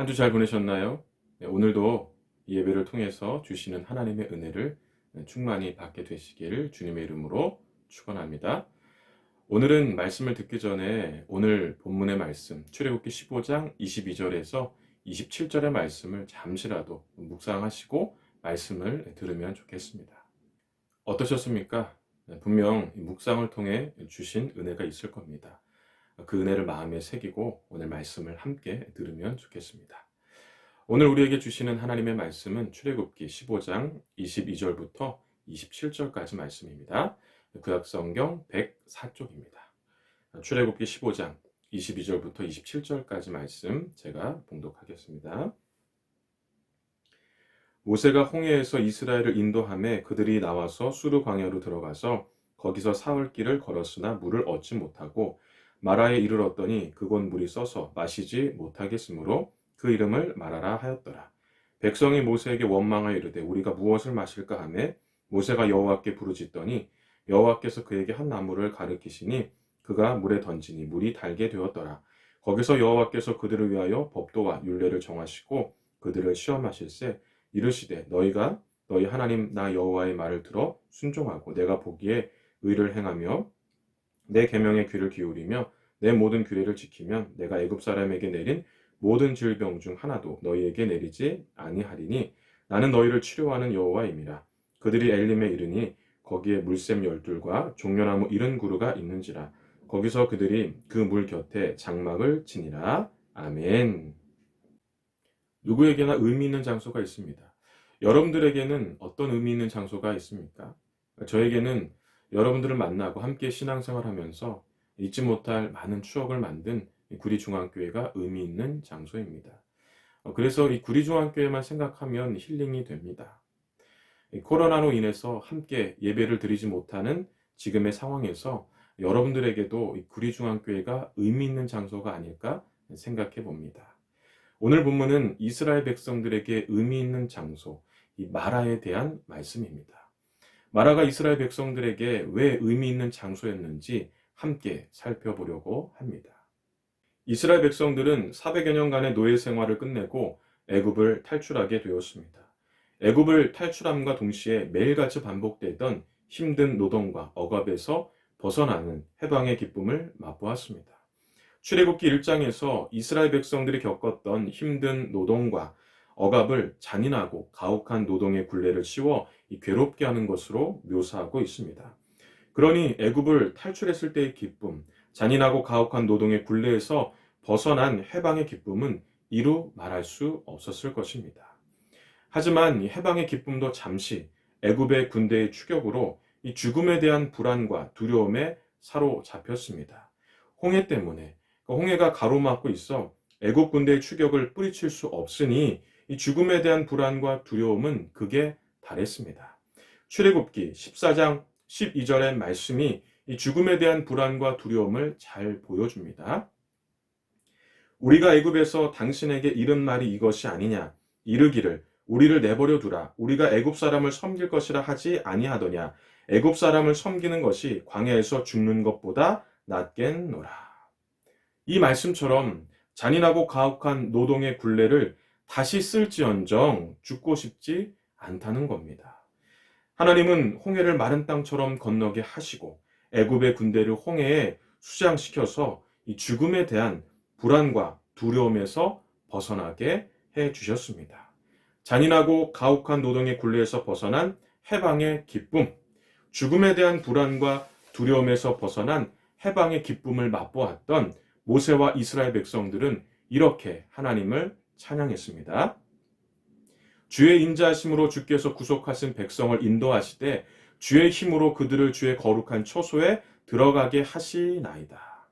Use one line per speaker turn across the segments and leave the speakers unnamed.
한 주 잘 보내셨나요? 네, 오늘도 이 예배를 통해서 주시는 하나님의 은혜를 충만히 받게 되시기를 주님의 이름으로 축원합니다. 오늘은 말씀을 듣기 전에 오늘 본문의 말씀 출애굽기 15장 22절에서 27절의 말씀을 잠시라도 묵상하시고 말씀을 들으면 좋겠습니다. 어떠셨습니까? 분명 묵상을 통해 주신 은혜가 있을 겁니다. 그 은혜를 마음에 새기고 오늘 말씀을 함께 들으면 좋겠습니다. 오늘 우리에게 주시는 하나님의 말씀은 출애굽기 15장 22절부터 27절까지 말씀입니다. 구약성경 104쪽입니다. 출애굽기 15장 22절부터 27절까지 말씀 제가 봉독하겠습니다. 모세가 홍해에서 이스라엘을 인도하매 그들이 나와서 수르 광야로 들어가서 거기서 사흘 길을 걸었으나 물을 얻지 못하고 마라에 이르렀더니 그곳 물이 써서 마시지 못하겠으므로 그 이름을 마라라 하였더라. 백성이 모세에게 원망하여 이르되 우리가 무엇을 마실까 하매 모세가 여호와께 부르짖더니 여호와께서 그에게 한 나무를 가르치시니 그가 물에 던지니 물이 달게 되었더라. 거기서 여호와께서 그들을 위하여 법도와 율례를 정하시고 그들을 시험하실세 이르시되 너희가 너희 하나님 나 여호와의 말을 들어 순종하고 내가 보기에 의를 행하며 내 계명에 귀를 기울이며 내 모든 규례를 지키면 내가 애굽 사람에게 내린 모든 질병 중 하나도 너희에게 내리지 아니하리니 나는 너희를 치료하는 여호와임이라. 그들이 엘림에 이르니 거기에 물샘 12과 종려나무 70그루가 있는지라. 거기서 그들이 그 물 곁에 장막을 치니라. 아멘. 누구에게나 의미 있는 장소가 있습니다. 여러분들에게는 어떤 의미 있는 장소가 있습니까? 저에게는 여러분들을 만나고 함께 신앙생활하면서 잊지 못할 많은 추억을 만든 구리중앙교회가 의미 있는 장소입니다. 그래서 이 구리중앙교회만 생각하면 힐링이 됩니다. 코로나로 인해서 함께 예배를 드리지 못하는 지금의 상황에서 여러분들에게도 이 구리중앙교회가 의미 있는 장소가 아닐까 생각해 봅니다. 오늘 본문은 이스라엘 백성들에게 의미 있는 장소, 이 마라에 대한 말씀입니다. 마라가 이스라엘 백성들에게 왜 의미 있는 장소였는지 함께 살펴보려고 합니다. 이스라엘 백성들은 400여 년간의 노예 생활을 끝내고 애굽을 탈출하게 되었습니다. 애굽을 탈출함과 동시에 매일같이 반복되던 힘든 노동과 억압에서 벗어나는 해방의 기쁨을 맛보았습니다. 출애굽기 1장에서 이스라엘 백성들이 겪었던 힘든 노동과 억압을 잔인하고 가혹한 노동의 굴레를 씌워 괴롭게 하는 것으로 묘사하고 있습니다. 그러니 애굽을 탈출했을 때의 기쁨, 잔인하고 가혹한 노동의 굴레에서 벗어난 해방의 기쁨은 이루 말할 수 없었을 것입니다. 하지만 이 해방의 기쁨도 잠시 애굽의 군대의 추격으로 이 죽음에 대한 불안과 두려움에 사로잡혔습니다. 홍해 때문에 홍해가 가로막고 있어 애굽 군대의 추격을 뿌리칠 수 없으니 이 죽음에 대한 불안과 두려움은 극에 달했습니다. 출애굽기 14장 12절의 말씀이 이 죽음에 대한 불안과 두려움을 잘 보여줍니다. 우리가 애굽에서 당신에게 이른 말이 이것이 아니냐 이르기를 우리를 내버려 두라 우리가 애굽 사람을 섬길 것이라 하지 아니하더냐 애굽 사람을 섬기는 것이 광야에서 죽는 것보다 낫겠노라. 이 말씀처럼 잔인하고 가혹한 노동의 굴레를 다시 쓸지언정 죽고 싶지 않다는 겁니다. 하나님은 홍해를 마른 땅처럼 건너게 하시고 애굽의 군대를 홍해에 수장시켜서 이 죽음에 대한 불안과 두려움에서 벗어나게 해 주셨습니다. 잔인하고 가혹한 노동의 굴레에서 벗어난 해방의 기쁨, 죽음에 대한 불안과 두려움에서 벗어난 해방의 기쁨을 맛보았던 모세와 이스라엘 백성들은 이렇게 하나님을 찬양했습니다. 주의 인자하심으로 주께서 구속하신 백성을 인도하시되 주의 힘으로 그들을 주의 거룩한 처소에 들어가게 하시나이다.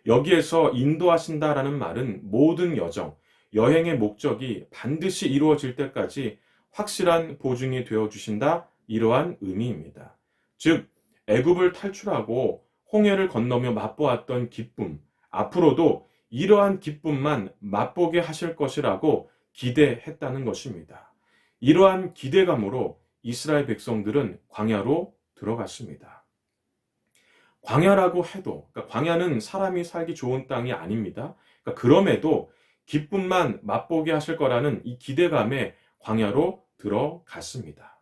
여기에서 인도하신다라는 말은 모든 여정, 여행의 목적이 반드시 이루어질 때까지 확실한 보증이 되어주신다 이러한 의미입니다. 즉 애굽을 탈출하고 홍해를 건너며 맛보았던 기쁨, 앞으로도 이러한 기쁨만 맛보게 하실 것이라고 기대했다는 것입니다. 이러한 기대감으로 이스라엘 백성들은 광야로 들어갔습니다. 광야라고 해도, 그러니까 광야는 사람이 살기 좋은 땅이 아닙니다. 그러니까 그럼에도 기쁨만 맛보게 하실 거라는 이 기대감에 광야로 들어갔습니다.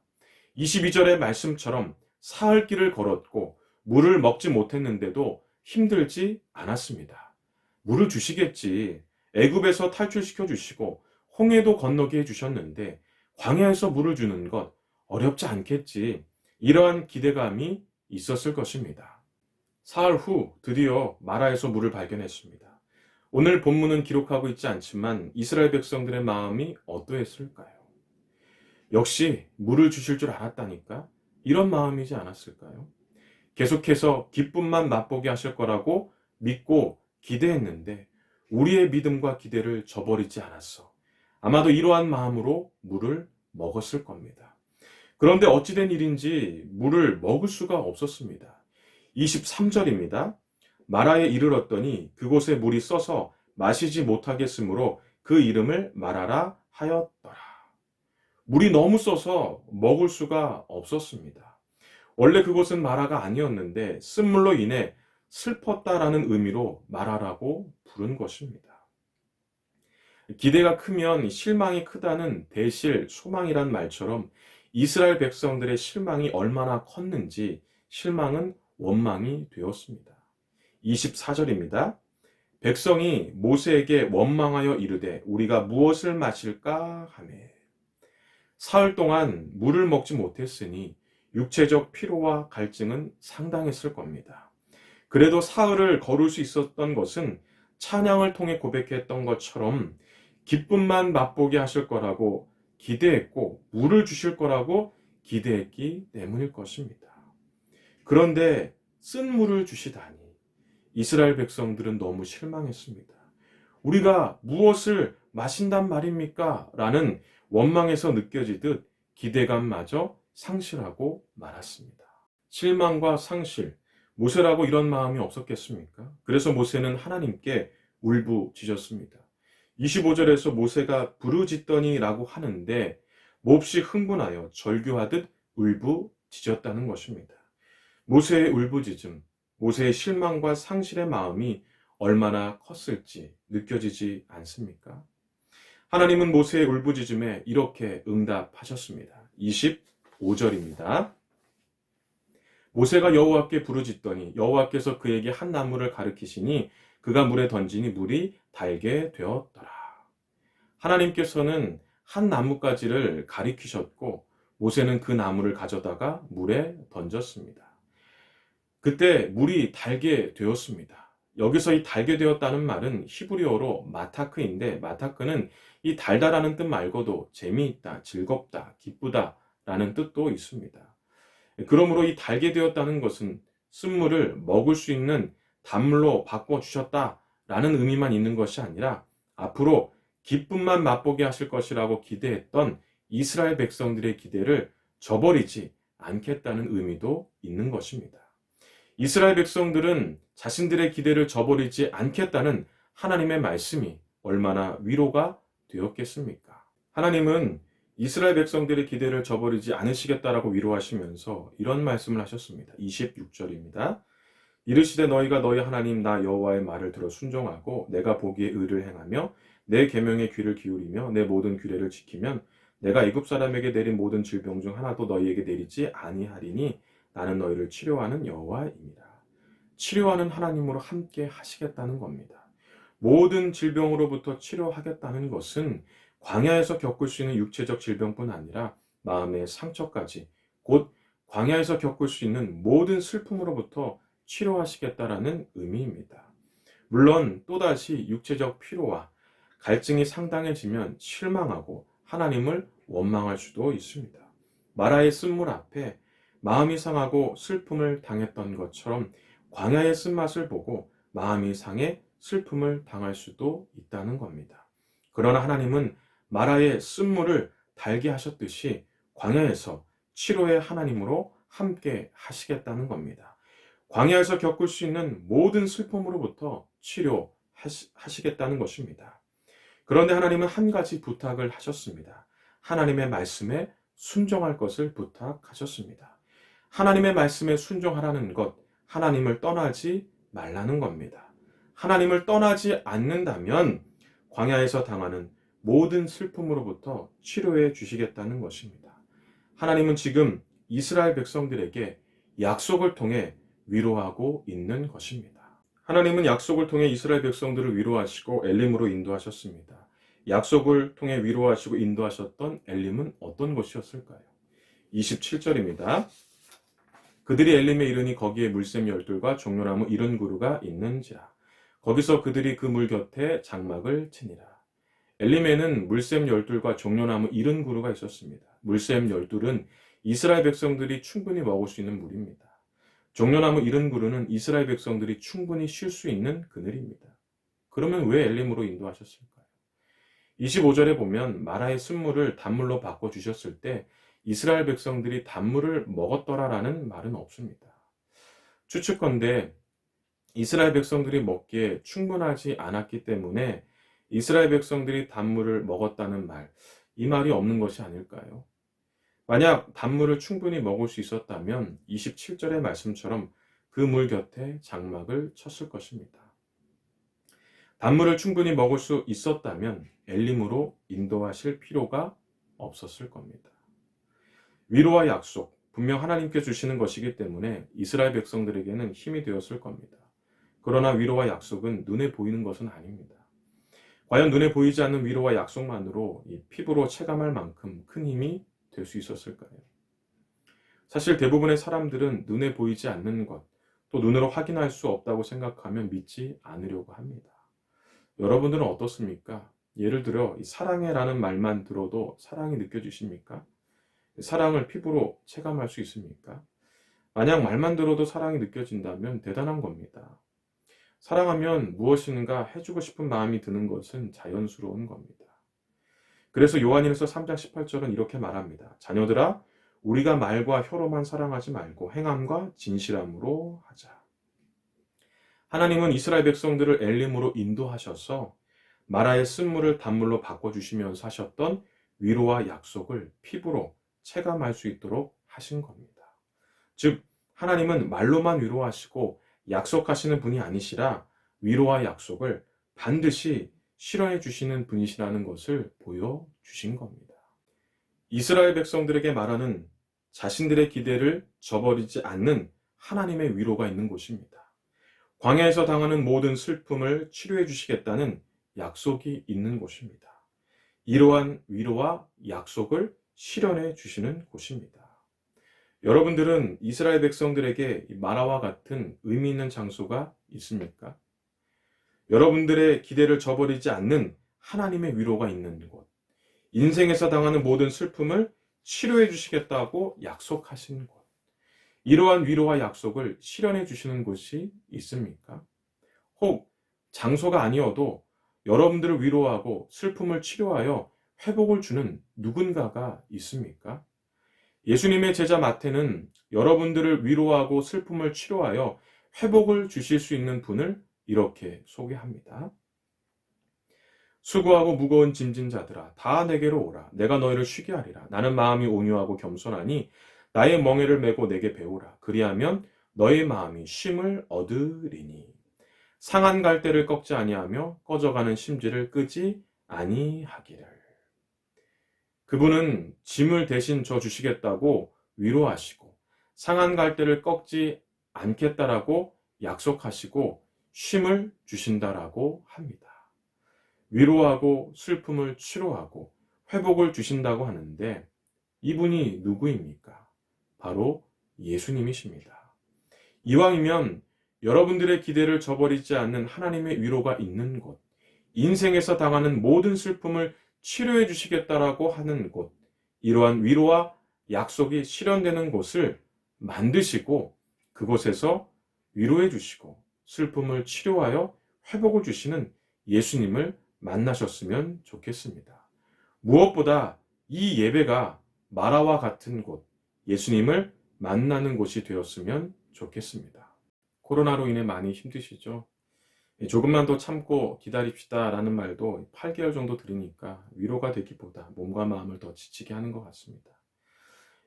22절의 말씀처럼 사흘 길을 걸었고 물을 먹지 못했는데도 힘들지 않았습니다. 물을 주시겠지. 애굽에서 탈출시켜 주시고 홍해도 건너게 해주셨는데 광야에서 물을 주는 것 어렵지 않겠지. 이러한 기대감이 있었을 것입니다. 사흘 후 드디어 마라에서 물을 발견했습니다. 오늘 본문은 기록하고 있지 않지만 이스라엘 백성들의 마음이 어떠했을까요? 역시 물을 주실 줄 알았다니까? 이런 마음이지 않았을까요? 계속해서 기쁨만 맛보게 하실 거라고 믿고 기대했는데 우리의 믿음과 기대를 저버리지 않았어. 아마도 이러한 마음으로 물을 먹었을 겁니다. 그런데 어찌된 일인지 물을 먹을 수가 없었습니다. 23절입니다. 마라에 이르렀더니 그곳에 물이 써서 마시지 못하겠으므로 그 이름을 마라라 하였더라. 물이 너무 써서 먹을 수가 없었습니다. 원래 그곳은 마라가 아니었는데 쓴물로 인해 슬펐다라는 의미로 마라라고 부른 것입니다. 기대가 크면 실망이 크다는 대실 소망이란 말처럼 이스라엘 백성들의 실망이 얼마나 컸는지 실망은 원망이 되었습니다. 24절입니다. 백성이 모세에게 원망하여 이르되 우리가 무엇을 마실까 하매 사흘 동안 물을 먹지 못했으니 육체적 피로와 갈증은 상당했을 겁니다. 그래도 사흘을 걸을 수 있었던 것은 찬양을 통해 고백했던 것처럼 기쁨만 맛보게 하실 거라고 기대했고 물을 주실 거라고 기대했기 때문일 것입니다. 그런데 쓴 물을 주시다니 이스라엘 백성들은 너무 실망했습니다. 우리가 무엇을 마신단 말입니까? 라는 원망에서 느껴지듯 기대감마저 상실하고 말았습니다. 실망과 상실, 모세라고 이런 마음이 없었겠습니까? 그래서 모세는 하나님께 울부짖었습니다. 25절에서 모세가 부르짖더니 라고 하는데 몹시 흥분하여 절규하듯 울부짖었다는 것입니다. 모세의 울부짖음, 모세의 실망과 상실의 마음이 얼마나 컸을지 느껴지지 않습니까? 하나님은 모세의 울부짖음에 이렇게 응답하셨습니다. 25절입니다. 모세가 여호와께 부르짖더니 여호와께서 그에게 한 나무를 가리키시니 그가 물에 던지니 물이 달게 되었더라. 하나님께서는 한 나뭇가지를 가리키셨고 모세는 그 나무를 가져다가 물에 던졌습니다. 그때 물이 달게 되었습니다. 여기서 이 달게 되었다는 말은 히브리어로 마타크인데 마타크는 이 달다라는 뜻 말고도 재미있다, 즐겁다, 기쁘다 라는 뜻도 있습니다. 그러므로 이 달게 되었다는 것은 쓴물을 먹을 수 있는 단물로 바꿔주셨다라는 의미만 있는 것이 아니라 앞으로 기쁨만 맛보게 하실 것이라고 기대했던 이스라엘 백성들의 기대를 저버리지 않겠다는 의미도 있는 것입니다. 이스라엘 백성들은 자신들의 기대를 저버리지 않겠다는 하나님의 말씀이 얼마나 위로가 되었겠습니까? 하나님은 이스라엘 백성들의 기대를 저버리지 않으시겠다라고 위로하시면서 이런 말씀을 하셨습니다. 26절입니다. 이르시되 너희가 너희 하나님 나 여호와의 말을 들어 순종하고 내가 보기에 의를 행하며 내 계명에 귀를 기울이며 내 모든 규례를 지키면 내가 애굽 사람에게 내린 모든 질병 중 하나도 너희에게 내리지 아니하리니 나는 너희를 치료하는 여호와입니다. 치료하는 하나님으로 함께 하시겠다는 겁니다. 모든 질병으로부터 치료하겠다는 것은 광야에서 겪을 수 있는 육체적 질병뿐 아니라 마음의 상처까지 곧 광야에서 겪을 수 있는 모든 슬픔으로부터 치료하시겠다라는 의미입니다. 물론 또다시 육체적 피로와 갈증이 상당해지면 실망하고 하나님을 원망할 수도 있습니다. 마라의 쓴물 앞에 마음이 상하고 슬픔을 당했던 것처럼 광야의 쓴맛을 보고 마음이 상해 슬픔을 당할 수도 있다는 겁니다. 그러나 하나님은 마라의 쓴물을 달게 하셨듯이 광야에서 치료의 하나님으로 함께 하시겠다는 겁니다. 광야에서 겪을 수 있는 모든 슬픔으로부터 치료하시겠다는 것입니다. 그런데 하나님은 한 가지 부탁을 하셨습니다. 하나님의 말씀에 순종할 것을 부탁하셨습니다. 하나님의 말씀에 순종하라는 것, 하나님을 떠나지 말라는 겁니다. 하나님을 떠나지 않는다면 광야에서 당하는 모든 슬픔으로부터 치료해 주시겠다는 것입니다. 하나님은 지금 이스라엘 백성들에게 약속을 통해 위로하고 있는 것입니다. 하나님은 약속을 통해 이스라엘 백성들을 위로하시고 엘림으로 인도하셨습니다. 약속을 통해 위로하시고 인도하셨던 엘림은 어떤 곳이었을까요? 27절입니다. 그들이 엘림에 이르니 거기에 물샘 열둘과 종려나무 70그루가 있는지라. 거기서 그들이 그 물 곁에 장막을 치니라. 엘림에는 물샘 열둘과 종려나무 70그루가 있었습니다. 물샘 열둘은 이스라엘 백성들이 충분히 먹을 수 있는 물입니다. 종려나무 70그루는 이스라엘 백성들이 충분히 쉴 수 있는 그늘입니다. 그러면 왜 엘림으로 인도하셨을까요? 25절에 보면 마라의 쓴물을 단물로 바꿔주셨을 때 이스라엘 백성들이 단물을 먹었더라라는 말은 없습니다. 추측컨대 이스라엘 백성들이 먹기에 충분하지 않았기 때문에 이스라엘 백성들이 단물을 먹었다는 말, 이 말이 없는 것이 아닐까요? 만약 단물을 충분히 먹을 수 있었다면 27절의 말씀처럼 그 물 곁에 장막을 쳤을 것입니다. 단물을 충분히 먹을 수 있었다면 엘림으로 인도하실 필요가 없었을 겁니다. 위로와 약속, 분명 하나님께 주시는 것이기 때문에 이스라엘 백성들에게는 힘이 되었을 겁니다. 그러나 위로와 약속은 눈에 보이는 것은 아닙니다. 과연 눈에 보이지 않는 위로와 약속만으로 이 피부로 체감할 만큼 큰 힘이 될 수 있었을까요? 사실 대부분의 사람들은 눈에 보이지 않는 것, 또 눈으로 확인할 수 없다고 생각하면 믿지 않으려고 합니다. 여러분들은 어떻습니까? 예를 들어 사랑해라는 말만 들어도 사랑이 느껴지십니까? 사랑을 피부로 체감할 수 있습니까? 만약 말만 들어도 사랑이 느껴진다면 대단한 겁니다. 사랑하면 무엇인가 해주고 싶은 마음이 드는 것은 자연스러운 겁니다. 그래서 요한일서 3장 18절은 이렇게 말합니다. 자녀들아, 우리가 말과 혀로만 사랑하지 말고 행함과 진실함으로 하자. 하나님은 이스라엘 백성들을 엘림으로 인도하셔서 마라의 쓴물을 단물로 바꿔주시면서 하셨던 위로와 약속을 피부로 체감할 수 있도록 하신 겁니다. 즉, 하나님은 말로만 위로하시고 약속하시는 분이 아니시라 위로와 약속을 반드시 실현해 주시는 분이시라는 것을 보여주신 겁니다. 이스라엘 백성들에게 말하는 자신들의 기대를 저버리지 않는 하나님의 위로가 있는 곳입니다. 광야에서 당하는 모든 슬픔을 치료해 주시겠다는 약속이 있는 곳입니다. 이러한 위로와 약속을 실현해 주시는 곳입니다. 여러분들은 이스라엘 백성들에게 마라와 같은 의미 있는 장소가 있습니까? 여러분들의 기대를 저버리지 않는 하나님의 위로가 있는 곳, 인생에서 당하는 모든 슬픔을 치료해 주시겠다고 약속하신 곳, 이러한 위로와 약속을 실현해 주시는 곳이 있습니까? 혹 장소가 아니어도 여러분들을 위로하고 슬픔을 치료하여 회복을 주는 누군가가 있습니까? 예수님의 제자 마태는 여러분들을 위로하고 슬픔을 치료하여 회복을 주실 수 있는 분을 이렇게 소개합니다. 수고하고 무거운 짐진 자들아, 다 내게로 오라. 내가 너희를 쉬게 하리라. 나는 마음이 온유하고 겸손하니 나의 멍에를 메고 내게 배우라. 그리하면 너의 마음이 쉼을 얻으리니. 상한 갈대를 꺾지 아니하며 꺼져가는 심지를 끄지 아니하기를. 그분은 짐을 대신 져 주시겠다고 위로하시고 상한 갈대를 꺾지 않겠다라고 약속하시고 쉼을 주신다라고 합니다. 위로하고 슬픔을 치료하고 회복을 주신다고 하는데 이분이 누구입니까? 바로 예수님이십니다. 이왕이면 여러분들의 기대를 저버리지 않는 하나님의 위로가 있는 곳, 인생에서 당하는 모든 슬픔을 치료해 주시겠다라고 하는 곳, 이러한 위로와 약속이 실현되는 곳을 만드시고 그곳에서 위로해 주시고 슬픔을 치료하여 회복을 주시는 예수님을 만나셨으면 좋겠습니다. 무엇보다 이 예배가 마라와 같은 곳, 예수님을 만나는 곳이 되었으면 좋겠습니다. 코로나로 인해 많이 힘드시죠? 조금만 더 참고 기다립시다 라는 말도 8개월 정도 들으니까 위로가 되기보다 몸과 마음을 더 지치게 하는 것 같습니다.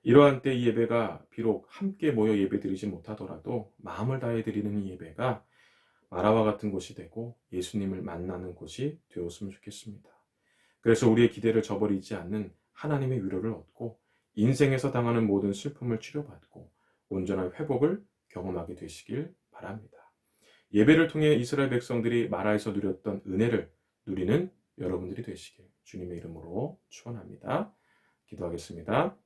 이러한 때 이 예배가 비록 함께 모여 예배 드리지 못하더라도 마음을 다해 드리는 이 예배가 마라와 같은 곳이 되고 예수님을 만나는 곳이 되었으면 좋겠습니다. 그래서 우리의 기대를 저버리지 않는 하나님의 위로를 얻고 인생에서 당하는 모든 슬픔을 치료받고 온전한 회복을 경험하게 되시길 바랍니다. 예배를 통해 이스라엘 백성들이 마라에서 누렸던 은혜를 누리는 여러분들이 되시길 주님의 이름으로 축원합니다. 기도하겠습니다.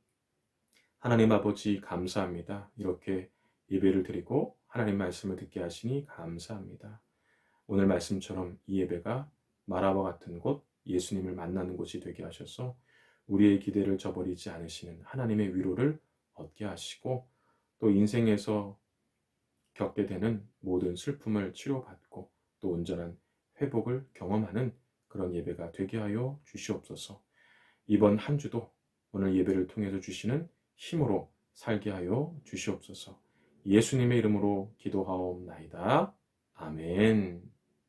하나님 아버지 감사합니다. 이렇게 예배를 드리고 하나님 말씀을 듣게 하시니 감사합니다. 오늘 말씀처럼 이 예배가 마라와 같은 곳, 예수님을 만나는 곳이 되게 하셔서 우리의 기대를 저버리지 않으시는 하나님의 위로를 얻게 하시고 또 인생에서 겪게 되는 모든 슬픔을 치료받고 또 온전한 회복을 경험하는 그런 예배가 되게 하여 주시옵소서. 이번 한 주도 오늘 예배를 통해서 주시는 힘으로 살게 하여 주시옵소서. 예수님의 이름으로 기도하옵나이다. 아멘.